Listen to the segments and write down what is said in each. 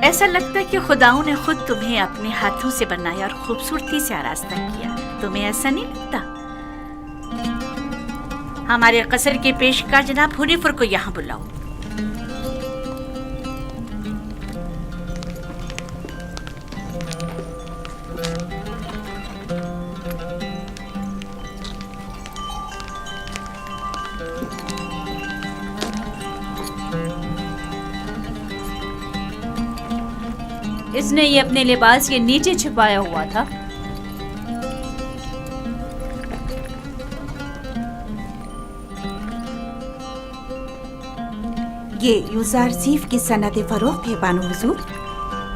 ऐसा लगता है कि खुदाओं ने खुद तुम्हें अपने हाथों से बनाया और खूबसूरती से आरास्ता किया। तुम्हें ऐसा नहीं लगता? हमारे कसर के पेशकार जनाब हुनीफर को यहाँ बुलाओ। इसने ये अपने लिबास के नीचे छुपाया हुआ था। ये यूज़ारज़ीफ की सनद फ़रोख्त है बानो हुज़ूर।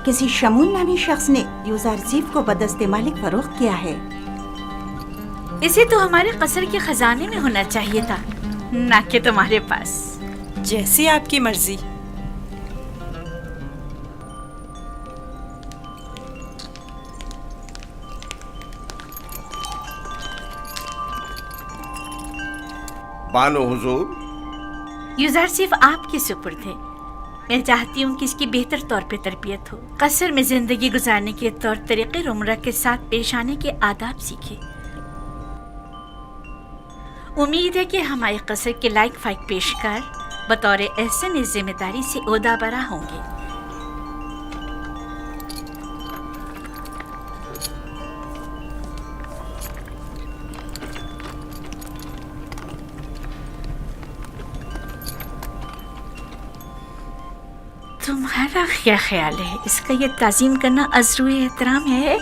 किसी शमून नामी शख्स ने यूज़ारज़ीफ को बदस्ते मालिक फ़रोख्त किया है। इसे तो हमारे कसर के खजाने में होना चाहिए था, ना कि तुम्हारे पास। जैसी आपकी मर्जी। बानो हुजूर, यूज़ारज़ीफ आपके सुपुर्द है। मैं चाहती हूँ कि इसकी बेहतर तौर पे तरबियत हो, कसर में जिंदगी गुजारने के तौर तरीके उम्र के साथ पेश आने के आदाब सीखे। उम्मीद है कि हमारे कसर के लायक फाइक पेशकार बतौर एहसन इस जिम्मेदारी से ओहदा बरा होंगे। तुम्हारा क्या ख्याल है? इसका ये ताज़ीम करना अज़्रुए एहतराम है?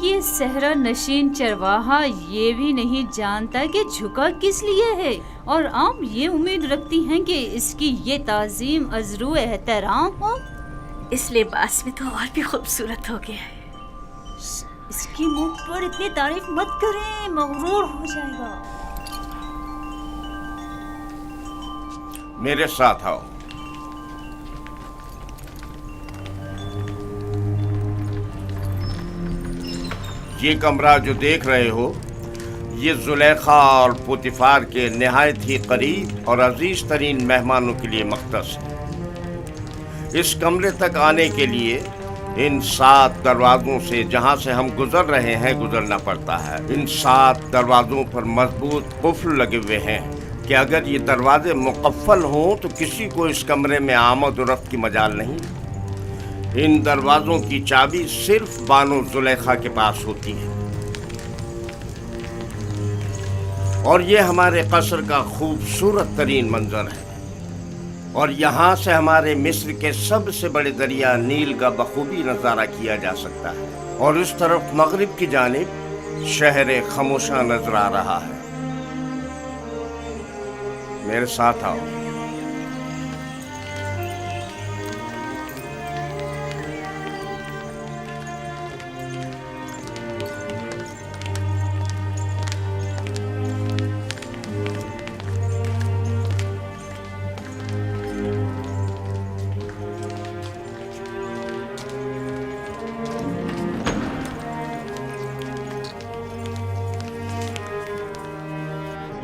ये सहरा नशीन चरवाहा ये भी नहीं जानता कि झुका किस लिए है, और आम ये उम्मीद रखती हैं कि इसकी ये ताज़ीम अज़्रुए एहतराम हो। इस लिबास में तो और भी खूबसूरत हो गया है। इसकी मुंह पर इतनी तारीफ मत करें, मगरूर हो जाएगा। मेरे साथ आओ। ये कमरा जो देख रहे हो, ये जुलेखा और पुतिफार के निहायत ही करीब और अजीज तरीन मेहमानों के लिए मख्तस है। इस कमरे तक आने के लिए इन 7 दरवाज़ों से जहाँ से हम गुजर रहे हैं गुजरना पड़ता है। इन 7 दरवाज़ों पर मजबूत कुफ्ल लगे हुए हैं कि अगर ये दरवाजे मुकफ्फल हों तो किसी को इस कमरे में आमद और रफ्त की मजाल नहीं। इन दरवाज़ों की चाबी सिर्फ बानो जुलेखा के पास होती है। और ये हमारे कसर का खूबसूरत तरीन मंजर है, और यहाँ से हमारे मिस्र के सबसे बड़े दरिया नील का बखूबी नज़ारा किया जा सकता है। और इस तरफ मगरिब की जानिब शहर खामोशा नजर आ रहा है। मेरे साथ आओ।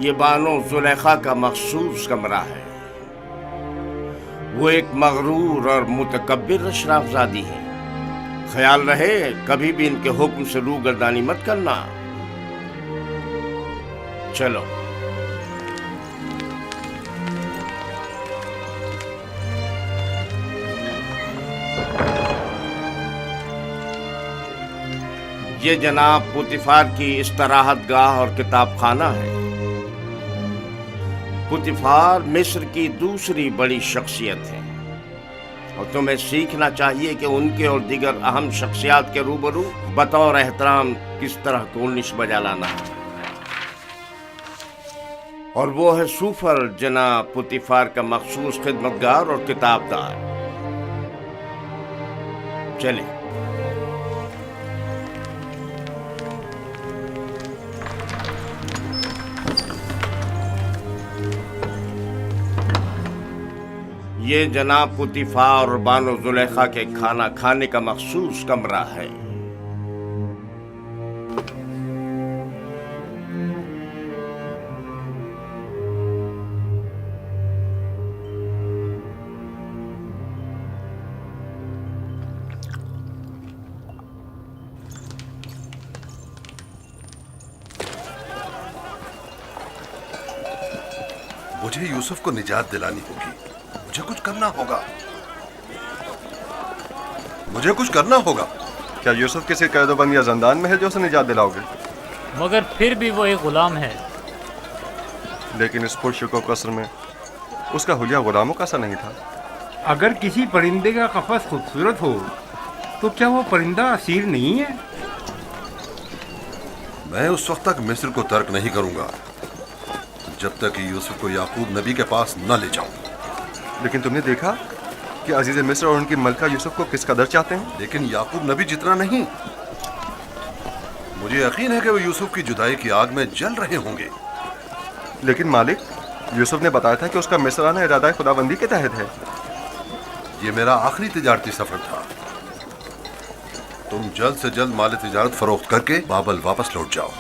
ये बानो जुलेखा का मखसूस कमरा है। वो एक मगरूर और मुतकब्बिर अशराफजादी है। ख्याल रहे कभी भी इनके हुक्म से रूगर्दानी मत करना। चलो। ये जनाब पुतिफार की इस्तराहत गाह और किताब खाना है। पुतिफार मिस्र की दूसरी बड़ी शख्सियत है, और तुम्हें सीखना चाहिए कि उनके और दीगर अहम शख्सियात के रूबरू बतौर एहतराम किस तरह कोर्निश बजा लाना है। और वो है सूफर जनाब पुतिफार का मखसूस खिदमतगार और किताबदार। चले। ये जनाब पुतिफार और बानो जुलेखा के खाना खाने का मखसूस कमरा है। मुझे यूसुफ को निजात दिलानी होगी। मुझे कुछ करना होगा। मुझे कुछ करना होगा। क्या यूसुफ किसी कैदोबंद या जंदान में है जो उसे निजात दिलाओगे? मगर फिर भी वो एक गुलाम है। लेकिन इस पुरशुको कसर में उसका हुलिया गुलामों का सा नहीं था। अगर किसी परिंदे का कफस खूबसूरत हो तो क्या वो परिंदा असीर नहीं है? मैं उस वक्त तक मिस्र को तर्क नहीं करूंगा जब तक कि यूसुफ को याकूब नबी के पास न ले जाऊं। लेकिन तुमने देखा कि अजीज मिस्र और उनकी मलका यूसुफ को किस कदर चाहते हैं। लेकिन याकूब नबी जितना नहीं। मुझे यकीन है कि वो यूसुफ की जुदाई की आग में जल रहे होंगे। लेकिन मालिक, यूसुफ ने बताया था कि उसका मिस्र आना इरादा खुदाबंदी के तहत है। ये मेरा आखिरी तिजारती सफर था। तुम जल्द से जल्द माल तिजारत फरोख्त करके बाबल वापस लौट जाओ।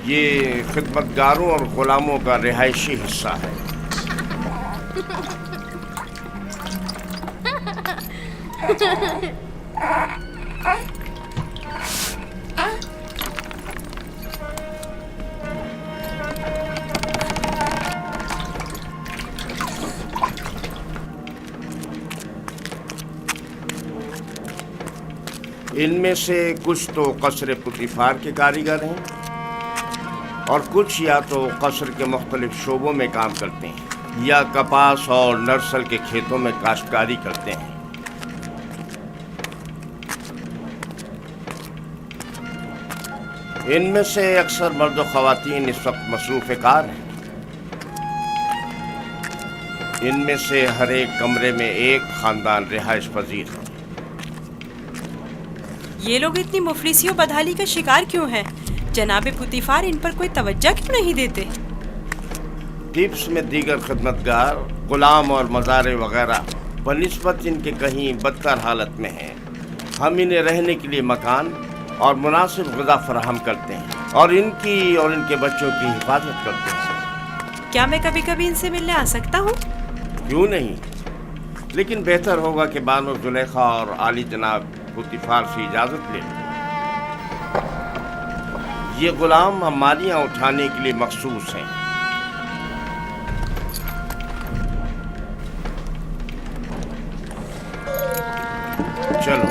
ये खिदमतगारों और गुलामों का रिहायशी हिस्सा है। इनमें से कुछ तो कसर पुतिफार के कारीगर हैं और कुछ या तो कसर के मुख्तलिफ शोबों में काम करते हैं या कपास और नरसल के खेतों में काश्तकारी करते हैं। इनमें से अक्सर मर्द व ख़वातीन इस वक्त मसरूफ़ कार हैं। इनमें से हर एक कमरे में एक ख़ानदान रिहाइश पजीर है। ये लोग इतनी मुफलिसी और बदहाली का शिकार क्यों हैं? जनाबे पुतिफार इन पर कोई तवज्जो क्यों नहीं देते? टिप्स में दीगर खिदमतगार, गुलाम और मज़ारे वगैरह बनिस्बत इनके कहीं बदतर हालत में हैं। हम इन्हें रहने के लिए मकान और मुनासिब ग़िज़ा फराहम करते हैं और इनकी और इनके बच्चों की हिफाजत करते हैं। क्या मैं कभी कभी इनसे मिलने आ सकता हूँ? क्यों नहीं, लेकिन बेहतर होगा कि बानो जुलेखा और आली जनाब पुतिफार से इजाज़त ले लें। ये गुलाम हमारियाँ उठाने के लिए मखसूस हैं। चलो।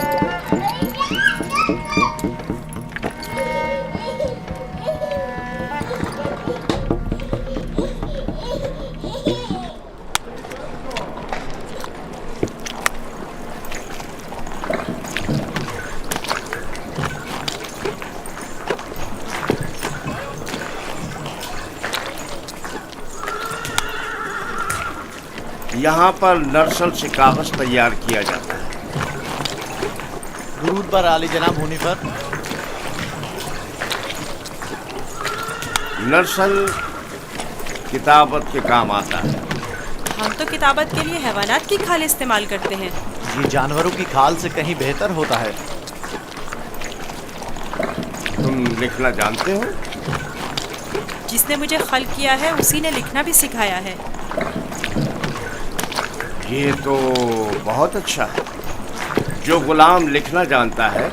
यहाँ पर नरसल से कागज तैयार किया जाता है। दुरूद पर आली जनाब होने पर। नरसल किताबत के काम आता है। हम तो किताबत के लिए हैवानात की खाल इस्तेमाल करते हैं। ये जानवरों की खाल से कहीं बेहतर होता है। तुम लिखना जानते हो? जिसने मुझे खल किया है उसी ने लिखना भी सिखाया है। ये तो बहुत अच्छा है। जो गुलाम लिखना जानता है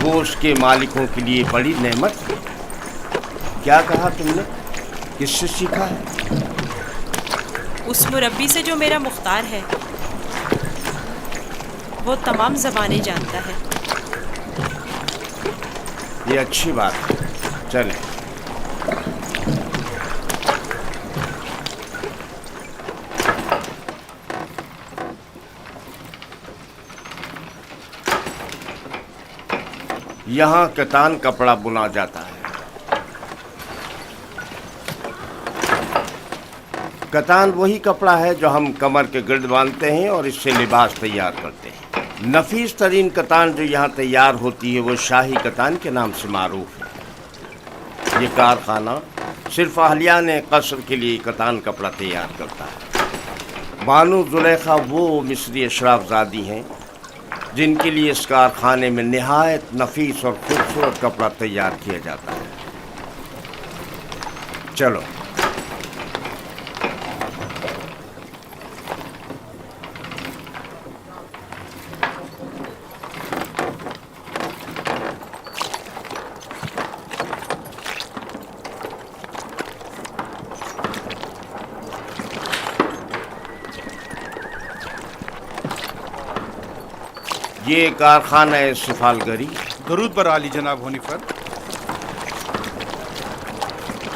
वो उसके मालिकों के लिए बड़ी नेमत है। क्या कहा तुमने? किससे सीखा है? उस मुरब्बी से जो मेरा मुख्तार है। वो तमाम ज़बानें जानता है। ये अच्छी बात है। चलें। यहाँ कतान कपड़ा बुना जाता है। कतान वही कपड़ा है जो हम कमर के गिर्द बांधते हैं और इससे लिबास तैयार करते हैं। नफीस तरीन कतान जो यहाँ तैयार होती है वो शाही कतान के नाम से मारूफ है। ये कारखाना सिर्फ अहलियाने कसर के लिए कतान कपड़ा तैयार करता है। बानो जुलेखा वो मिस्री अशराफजादी हैं जिनके लिए इस कारखाने में निहायत नफीस और खूबसूरत कपड़ा तैयार किया जाता है। चलो ये कारखाना है सिफालगरी। दरूद बर आली जनाब हुनीफर।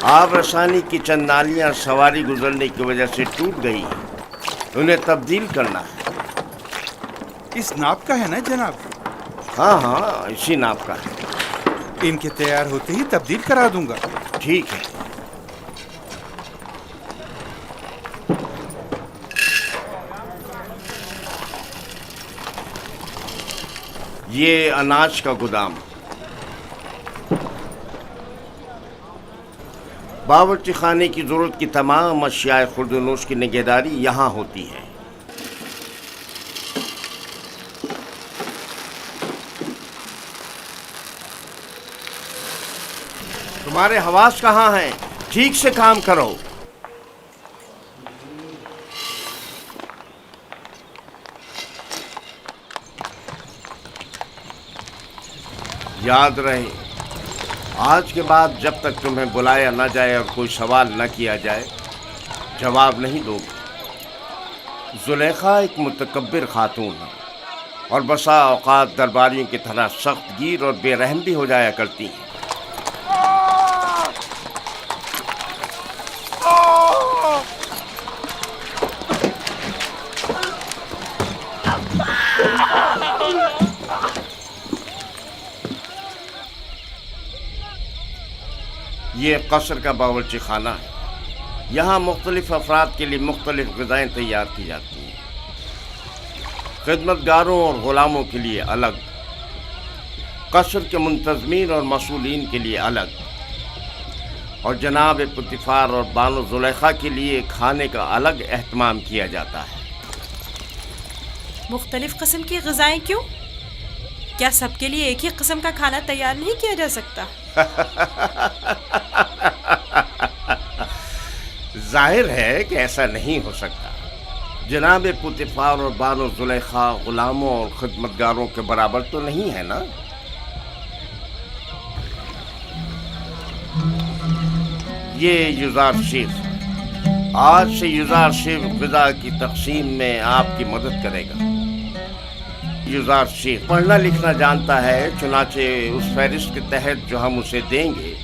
आब रसानी की चंद नालियां सवारी गुजरने की वजह से टूट गई हैं, उन्हें तब्दील करना है। इस नाप का है ना जनाब? हाँ हाँ, इसी नाप का है। इनके तैयार होते ही तब्दील करा दूंगा। ठीक है। ये अनाज का गोदाम। बावर्ची खाने की जरूरत की तमाम अशियाए खुर्दनोश की निगहदारी यहाँ होती है। तुम्हारे हवास कहाँ हैं? ठीक से काम करो। याद रहे, आज के बाद जब तक तुम्हें बुलाया न जाए और कोई सवाल न किया जाए, जवाब नहीं दोगे। जुलेखा एक मुतकब्बिर खातून है और बसा औकात दरबारियों की तरह सख्त गिर और बेरहम भी हो जाया करती हैं। ये कसर का बावर्ची खाना है। यहाँ मुख्तलिफ अफराद के लिए मुख्तलिफ ग़िज़ाएँ तैयार की जाती हैं। खिदमतगारों और ग़ुलामों के लिए अलग, कसर के मुंतज़मीन और मसूलीन के लिए अलग, और जनाब पुतिफ़ार और बानो ज़ुलेखा के लिए खाने का अलग एहतमाम किया जाता है। मुख्तलिफ किस्म की ग़िज़ाएँ क्यों? क्या सबके लिए एक ही किस्म का खाना तैयार नहीं किया जा सकता? जाहिर है कि ऐसा नहीं हो सकता। जनाब पुतिफ़ार और बानो ज़ुलेखा ग़ुलामों और खिदमतगारों के बराबर तो नहीं है ना? ये युज़ार शेख, आज से युज़ार शेख ग़िज़ा की तक़सीम में आपकी मदद करेगा। युज़ार शेख पढ़ना लिखना जानता है, चुनाचे उस फहरिस्त के तहत जो हम उसे देंगे,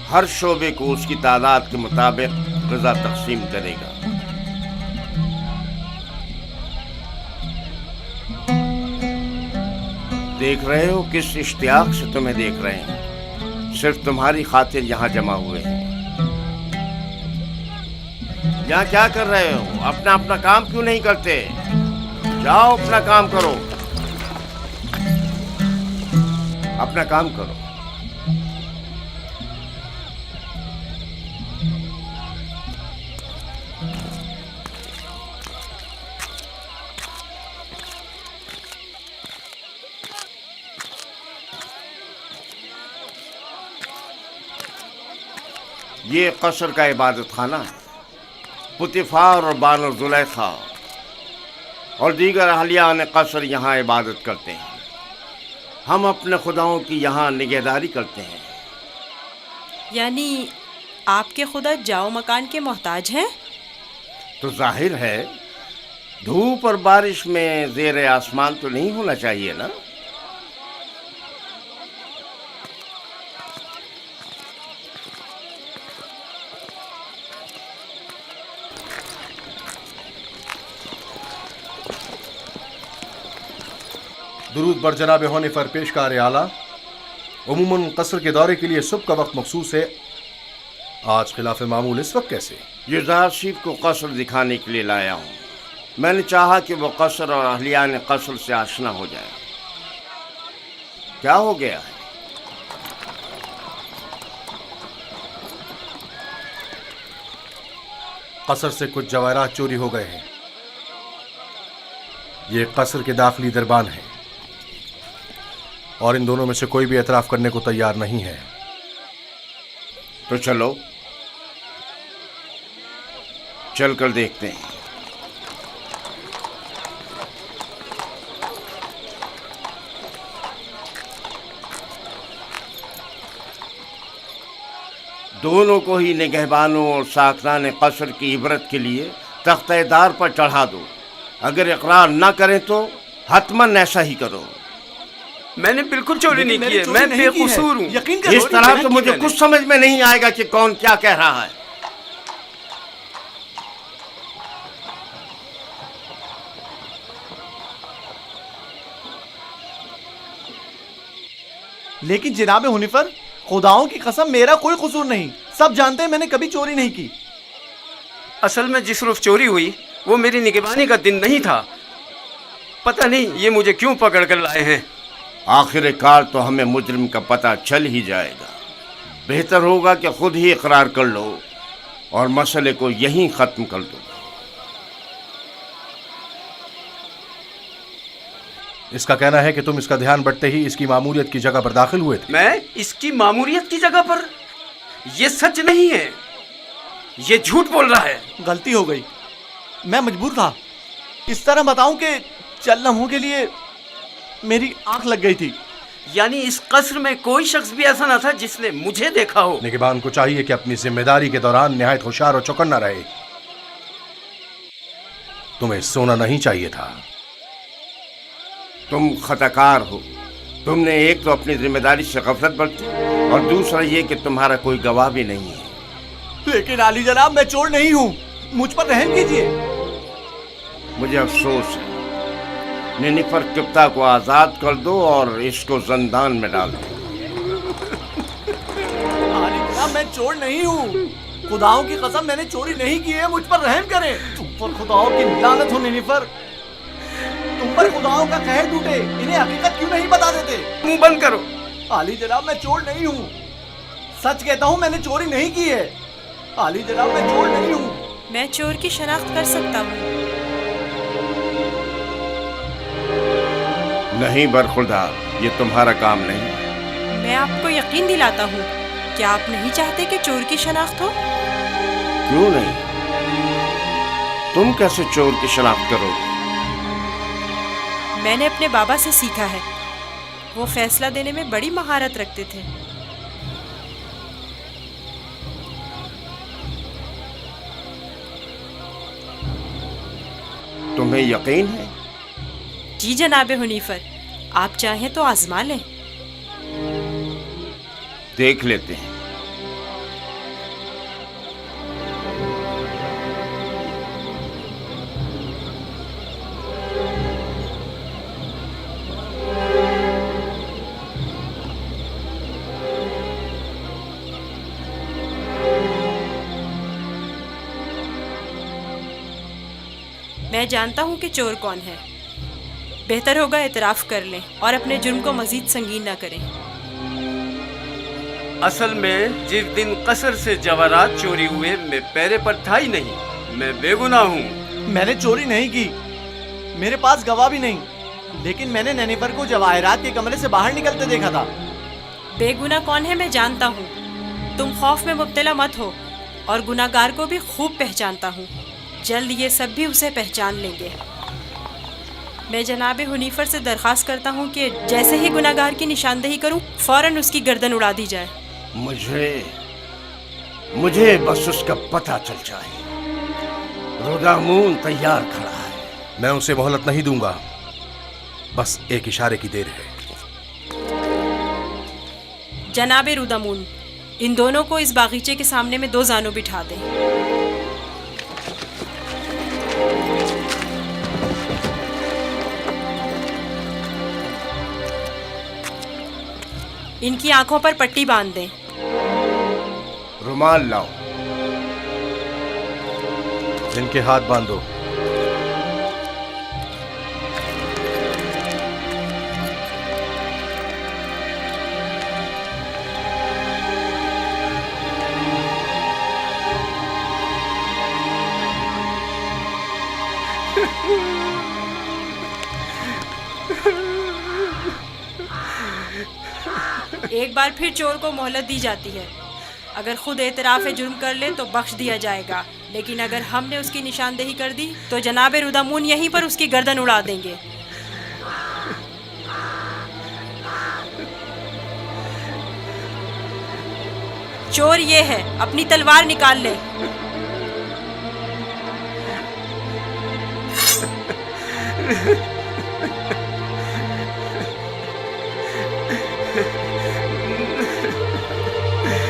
हर शोबे को उसकी तादाद के मुताबिक ग़िज़ा तक़सीम करेगा। देख रहे हो किस इश्तियाक से तुम्हें देख रहे हैं। सिर्फ तुम्हारी खातिर यहाँ जमा हुए हैं। यहाँ क्या कर रहे हो? अपना अपना काम क्यों नहीं करते? जाओ अपना काम करो, अपना काम करो। ये कसर का इबादत खाना है। पुतिफ़ार और बानो ज़ुलेखा और दीगर अहलियान कसर यहाँ इबादत करते हैं। हम अपने खुदाओं की यहाँ निगहदारी करते हैं। यानी आपके खुदा जाओ मकान के मोहताज हैं? तो जाहिर है धूप और बारिश में ज़ेर आसमान तो नहीं होना चाहिए ना? दुरूद बर जनाब होने पर पेशकार आला। उमूमन कसर के दौरे के लिए सुबह का वक्त मखसूस है, आज खिलाफ मामूल इस वक्त कैसे? युजारशिफ को कसर दिखाने के लिए लाया हूँ। मैंने चाहा कि वो कसर और अहलियान कसर से आशना हो जाए। क्या हो गया है? कसर से कुछ जवाहरात चोरी हो गए हैं। ये कसर के दाखिली दरबान है और इन दोनों में से कोई भी एतराफ करने को तैयार नहीं है। तो चलो चल कर देखते हैं। दोनों को ही निगहबानों और साकरान कसर की इबरत के लिए तख्तेदार पर चढ़ा दो। अगर इकरार न करें तो हतमन ऐसा ही करो। मैंने बिल्कुल चोरी नहीं की है, मैं बेकसूर हूँ। यकीन करो, इस तरह तो मुझे कुछ समझ में नहीं आएगा कि कौन क्या कह रहा है। लेकिन जनाब हुनीफर, खुदाओं की कसम मेरा कोई कसूर नहीं। सब जानते हैं मैंने कभी चोरी नहीं की। असल में जिस रोज चोरी हुई वो मेरी निगरानी का दिन नहीं था। पता नहीं ये मुझे क्यों पकड़ कर लाए हैं। आखिरकार तो हमें मुजरिम का पता चल ही जाएगा। बेहतर होगा कि खुद ही इकरार कर लो और मसले को यहीं ख़त्म कर दो। इसका कहना है कि तुम इसका ध्यान बटते ही इसकी मामूलियत की जगह पर दाखिल हुए थे। मैं इसकी मामूलियत की जगह पर? ये सच नहीं है, ये झूठ बोल रहा है। गलती हो गई, मैं मजबूर था। इस तरह बताऊं कि चंद लम्हों के लिए मेरी आंख लग गई थी। यानी इस कसर में कोई शख्स भी ऐसा न था जिसने मुझे देखा हो। निगहबान को चाहिए कि अपनी जिम्मेदारी के दौरान निहायत होशियार और चौकन्ना रहे। तुम्हें सोना नहीं चाहिए था। तुम खताकार हो। तुमने एक तो अपनी जिम्मेदारी से गफलत बरती और दूसरा ये कि तुम्हारा कोई गवाह भी नहीं है। लेकिन आली जनाब, मैं चोर नहीं हूँ, मुझ पर रहम कीजिए। मुझे अफसोस है। निनिफर किप्ता को आजाद कर दो और इसको जंदान में डाल दो। आली जनाब, मैं चोर नहीं हूँ। खुदाओं की कसम मैंने चोरी नहीं की है, मुझ पर रहम करें। तुम पर खुदाओं की लानत हो निनिफर। तुम पर खुदाओं का कहर टूटे, इन्हें हकीकत क्यों नहीं बता देते? मुंह बंद करो। आली जनाब, मैं चोर नहीं हूँ। सच कहता हूँ, मैंने चोरी नहीं की है। आली जनाब, मैं चोर नहीं हूँ। मैं चोर की शनाख्त कर सकता हूँ। नहीं बरखुरदार, ये तुम्हारा काम नहीं। मैं आपको यकीन दिलाता हूँ। क्या आप नहीं चाहते कि चोर की शनाख्त हो? क्यों नहीं? तुम कैसे चोर की शनाख्त करोगे? मैंने अपने बाबा से सीखा है। वो फैसला देने में बड़ी महारत रखते थे। तुम्हें यकीन है? जी जनाब हुनीफर, आप चाहें तो आजमा लें। देख लेते हैं। मैं जानता हूँ कि चोर कौन है। बेहतर होगा एतराफ़ कर लें और अपने जुर्म को मजीद संगीन न करें। असल में जिस दिन कसर से जवाहरात चोरी हुए मैं पैरे पर था ही नहीं। मैं बेगुनाह हूँ। मैंने चोरी नहीं की, मेरे पास गवाह भी नहीं। लेकिन मैंने नैनीफर को जवाहरात के कमरे से बाहर निकलते देखा था। बेगुनाह कौन है मैं जानता हूँ। तुम खौफ में मुब्तला मत हो और गुनाहगार को भी खूब पहचानता हूँ। जल्द ये सब भी उसे पहचान लेंगे। मैं जनाब हुनीफर से दरख्वास्त करता हूँ कि जैसे ही गुनाहगार की निशानदेही करूँ फौरन उसकी गर्दन उड़ा दी जाए। मुझे बस उसका पता चल जाए। रुदामून तैयार खड़ा है। मैं उसे मोहलत नहीं दूंगा, बस एक इशारे की देर है। जनाब रुदामून, इन दोनों को इस बागीचे के सामने में 2 जानों बिठा दें। इनकी आंखों पर पट्टी बांध दें। रुमाल लाओ। इनके हाथ बांधो। एक बार फिर चोर को मोहलत दी जाती है। अगर खुद एतराफ़ जुर्म कर ले तो बख्श दिया जाएगा, लेकिन अगर हमने उसकी निशानदेही कर दी तो जनाब रुदामून यहीं पर उसकी गर्दन उड़ा देंगे। चोर ये है, अपनी तलवार निकाल ले।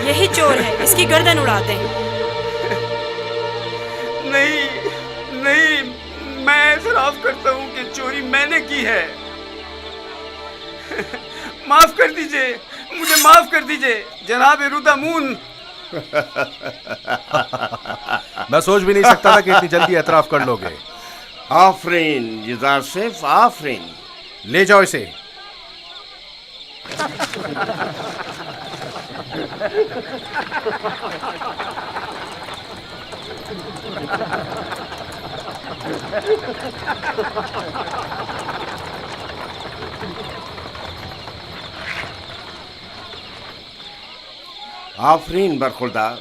यही चोर है, इसकी गर्दन उड़ा दें। नहीं नहीं, मैं एतराफ़ करता हूँ कि चोरी मैंने की है। माफ कर दीजिए, मुझे माफ कर दीजिए जनाब रुदामून। मैं सोच भी नहीं सकता था कि इतनी जल्दी एतराफ़ कर लोगे। आफरीन युज़ार सेफ, आफरीन। ले जाओ इसे। आफरीन बरखुरदार,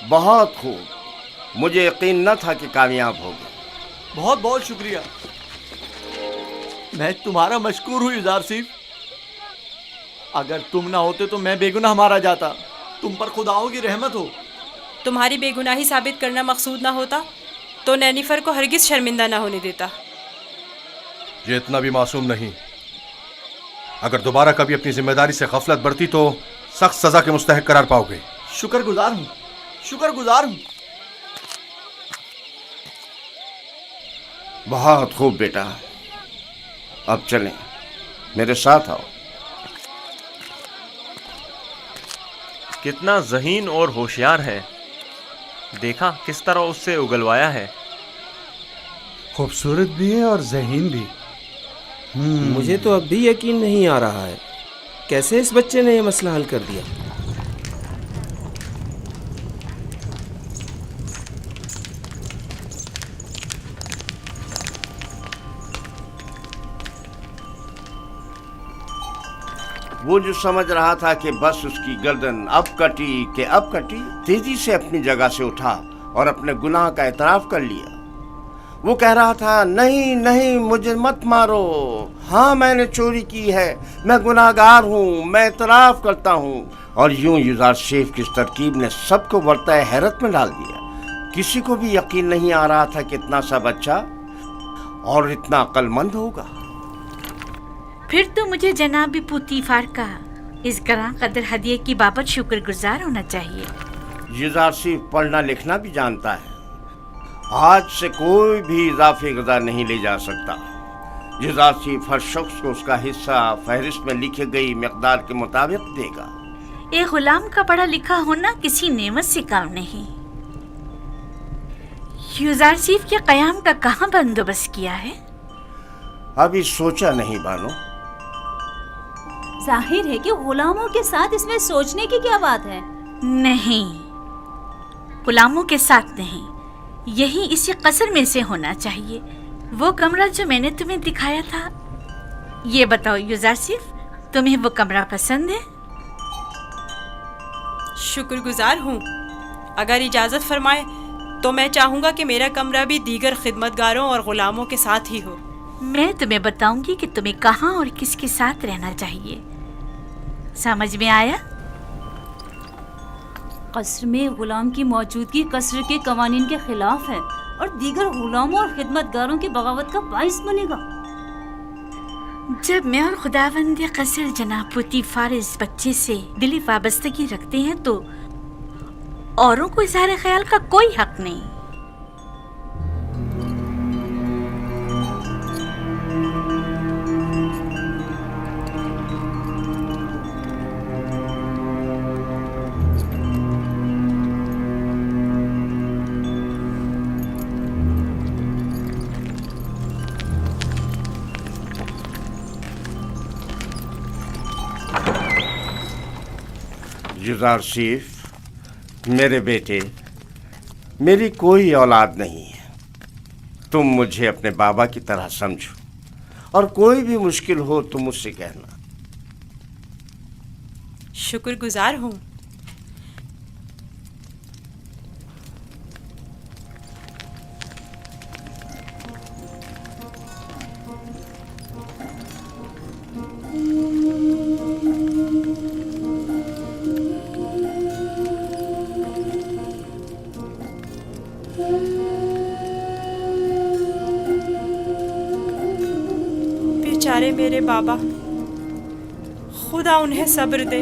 बहुत खूब। मुझे यकीन न था कि कामयाब होगे। बहुत बहुत शुक्रिया। मैं तुम्हारा मशकूर हूँ युज़ार सिफ। अगर तुम ना होते तो मैं बेगुनाह मारा जाता। तुम पर खुदाओं की रहमत हो। तुम्हारी बेगुनाही साबित करना मकसूद ना होता तो नैनीफर को हरगिज शर्मिंदा ना होने देता। ये इतना भी मासूम नहीं। अगर दोबारा कभी अपनी जिम्मेदारी से गफलत बरती तो सख्त सजा के मुस्तहक करार पाओगे। शुक्रगुजार हूँ, शुक्रगुजार हूँ। बहुत खूब बेटा, अब चलें, मेरे साथ आओ। कितना ज़हीन और होशियार है। देखा किस तरह उससे उगलवाया है। खूबसूरत भी है और ज़हीन भी। मुझे तो अब भी यकीन नहीं आ रहा है, कैसे इस बच्चे ने यह मसला हल कर दिया। वो जो समझ रहा था कि बस उसकी गर्दन अब कटी कि अब कटी, तेजी से अपनी जगह से उठा और अपने गुनाह का एतराफ कर लिया। वो कह रहा था, नहीं नहीं, मुझे मत मारो। हाँ, मैंने चोरी की है, मैं गुनाहगार हूँ, मैं एतराफ करता हूँ। और यूं युज़ार सेफ की इस तरकीब ने सबको बरताए हैरत में डाल दिया। किसी को भी यकीन नहीं आ रहा था कि इतना सा बच्चा और इतना अक्लमंद होगा। फिर तो मुझे जनाब पुतीफार का इस गरां कदर हदिये की बाबत शुक्रगुजार होना चाहिए। युज़ार सेफ पढ़ना लिखना भी जानता है। आज से कोई भी इजाफी गज़ा नहीं ले जा सकता। युज़ार सेफ हर शख्स को उसका हिस्सा फहरिस्त में लिखी गई मिक़दार के मुताबिक देगा। एक गुलाम का पढ़ा लिखा होना किसी नेमत से काम नहीं। युज़ार सेफ के क़याम का कहाँ बंदोबस्त किया है? अभी सोचा नहीं बानो। जाहिर है कि गुलामों के साथ इसमें सोचने की क्या बात है। नहीं, गुलामों के साथ नहीं, यही इसी कसर में से होना चाहिए। वो कमरा जो मैंने तुम्हें दिखाया था। ये बताओ युज़ार सेफ, तुम्हें वो कमरा पसंद है? शुक्रगुजार हूँ। अगर इजाज़त फरमाए तो मैं चाहूँगा कि मेरा कमरा भी दीगर खिदमतगारों और गुलामों के साथ ही हो। मैं तुम्हें बताऊंगी कि तुम्हें कहाँ और किसके साथ रहना चाहिए। समझ में आया? कसर में गुलाम की मौजूदगी कसर के कवानीन के खिलाफ है और दीगर गुलामों और खिदमतगारों की बगावत का बाइस बनेगा। जब मैं और खुदावंद कसर जनाब पुतीफार इस बच्चे से दिली वाबस्तगी रखते हैं तो औरों को इज़हार ख्याल का कोई हक नहीं। जुजार सीफ, मेरे बेटे, मेरी कोई औलाद नहीं है। तुम मुझे अपने बाबा की तरह समझो और कोई भी मुश्किल हो तो मुझसे कहना। शुक्रगुजार हूँ। बेचारे मेरे बाबा, खुदा उन्हें सब्र दे।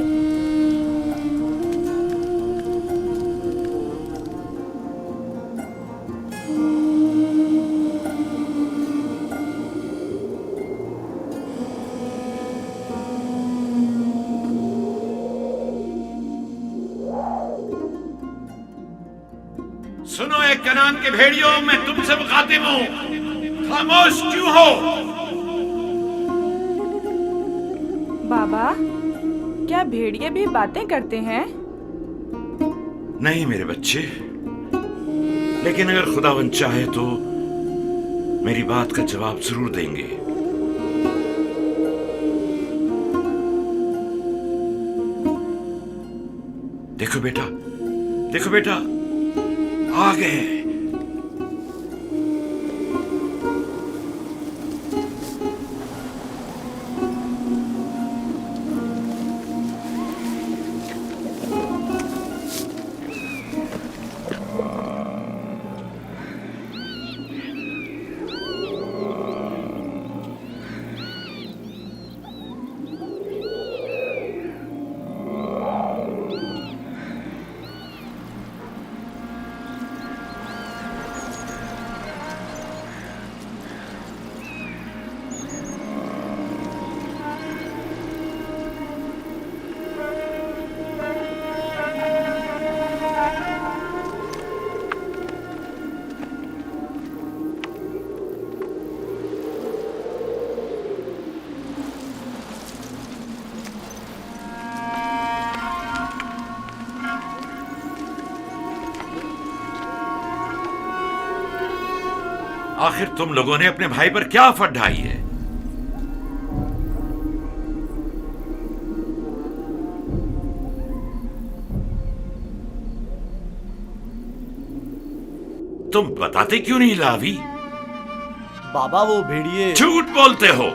सुनो एक कनान के भेड़ियों, मैं तुमसे मुखातिब हूं, खामोश क्यों हो? बाबा, क्या भेड़िए भी बातें करते हैं? नहीं मेरे बच्चे, लेकिन अगर खुदावंद चाहे तो मेरी बात का जवाब जरूर देंगे। देखो बेटा, देखो बेटा, आ गए। आखिर तुम लोगों ने अपने भाई पर क्या आफत ढाई है? तुम बताते क्यों नहीं लावी? बाबा वो भेड़िए। झूठ बोलते हो।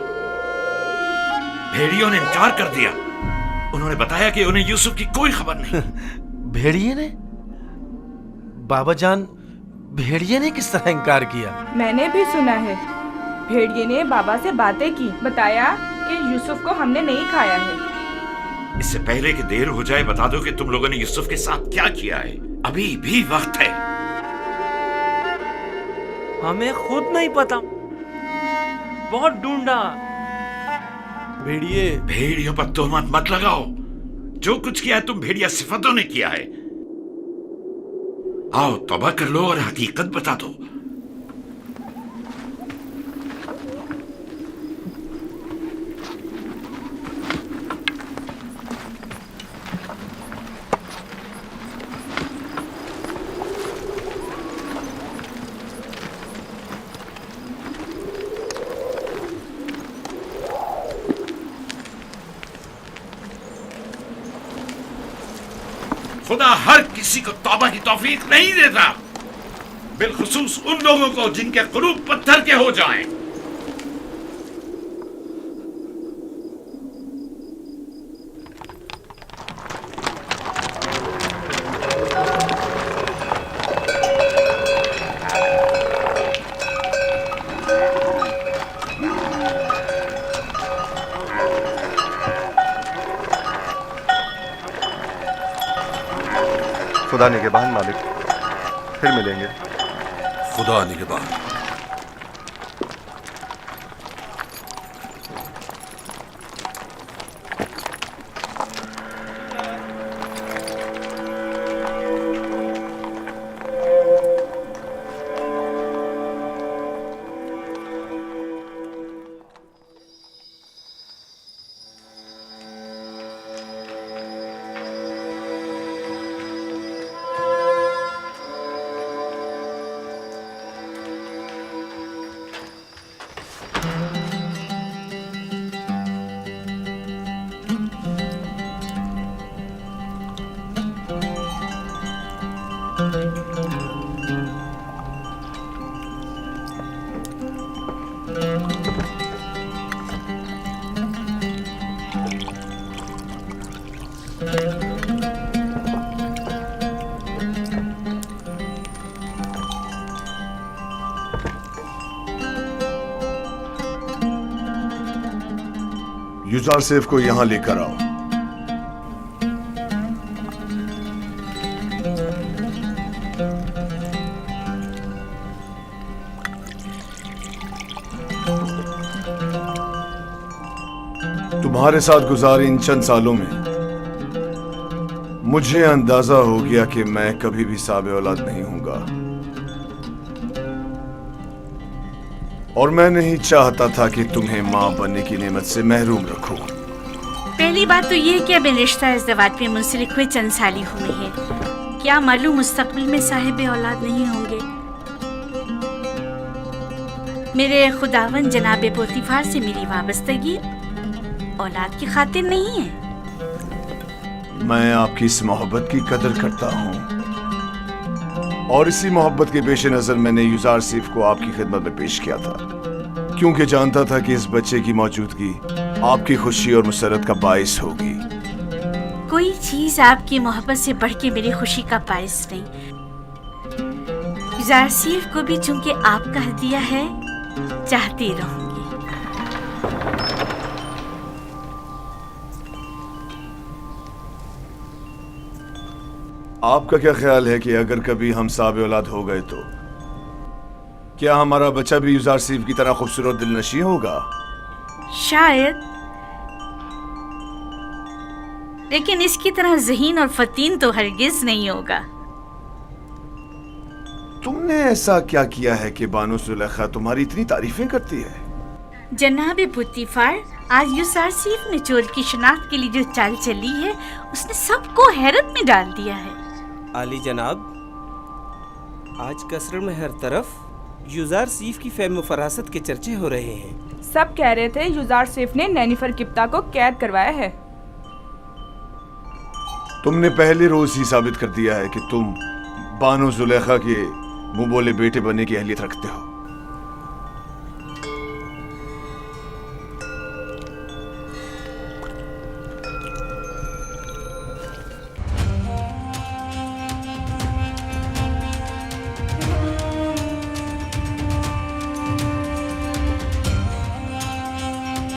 भेड़ियों ने इनकार कर दिया। उन्होंने बताया कि उन्हें यूसुफ की कोई खबर नहीं। भेड़िए ने? बाबा जान, भेड़िए ने किस तरह इनकार किया? मैंने भी सुना है। भेड़िए ने बाबा से बातें की, बताया कि यूसुफ को हमने नहीं खाया है। इससे पहले कि देर हो जाए बता दो कि तुम लोगों ने यूसुफ के साथ क्या किया है। अभी भी वक्त है। हमें खुद नहीं पता, बहुत ढूंढा। भेड़िए, भेड़ियों पर तोहमत मत लगाओ। जो कुछ किया है तुम भेड़िया सिफतों ने किया है। आओ तौबा कर लो और हकीकत बता दो। खुदा हर किसी को तौबा की तौफीक नहीं देता, बिलखुसूस उन लोगों को जिनके कुलूब पत्थर के हो जाएं। खुदा निगहबान मालिक, फिर मिलेंगे। खुदा निगहबान। युजार सेफ को यहाँ लेकर आओ। तुम्हारे साथ गुजारे इन चंद सालों में मुझे अंदाजा हो गया कि मैं कभी भी साबे औलाद नहीं हूंगा, और मैं नहीं चाहता था कि तुम्हें मां बनने की नेमत से महरूम रखूं। पहली बात तो ये है कि अब रिश्ता इज़्दिवाज में मुंसलिक हुए चंद साल ही हुए हैं, क्या मालूम मुस्तकबिल में साहिब औलाद नहीं होंगे। मेरे खुदावन जनाब पोतीफार से मेरी वाबस्तगी औलाद की खातिर नहीं है। मैं आपकी इस मोहब्बत की कदर करता हूँ, और इसी मोहब्बत के पेश नजर मैंने युजार सेफ को आपकी खिदमत में पेश किया था, क्योंकि जानता था कि इस बच्चे की मौजूदगी आपकी खुशी और मुसरत का बाइस होगी। कोई चीज आपकी मोहब्बत से बढ़ के मेरी खुशी का बाइस नहीं। युजार सेफ को भी चूंकि आपका हदिया है, चाहती रहूंगी। आपका क्या ख्याल है कि अगर कभी हम साबे औलाद हो गए तो क्या हमारा बच्चा भी युजार सेफ की तरह खूबसूरत दिलनशी होगा? शायद, लेकिन इसकी तरह ज़हीन और फतीन तो हरगिज नहीं होगा। तुमने ऐसा क्या किया है कि बानो जुलेखा तुम्हारी इतनी तारीफें करती है? जनाब पुतीफार, आज युजार सेफ ने चोर की शनाख्त के लिए जो चाल चली है, उसने सबको हैरत में डाल दिया है। आली जनाब, आज कसर में हर तरफ युजार सेफ की फेम व फरासत के चर्चे हो रहे हैं। सब कह रहे थे युजार सेफ ने नैनीफर किप्ता को कैद करवाया है। तुमने पहले रोज ही साबित कर दिया है कि तुम बानो जुलेखा के मुंह बोले बेटे बनने की अहलियत रखते हो।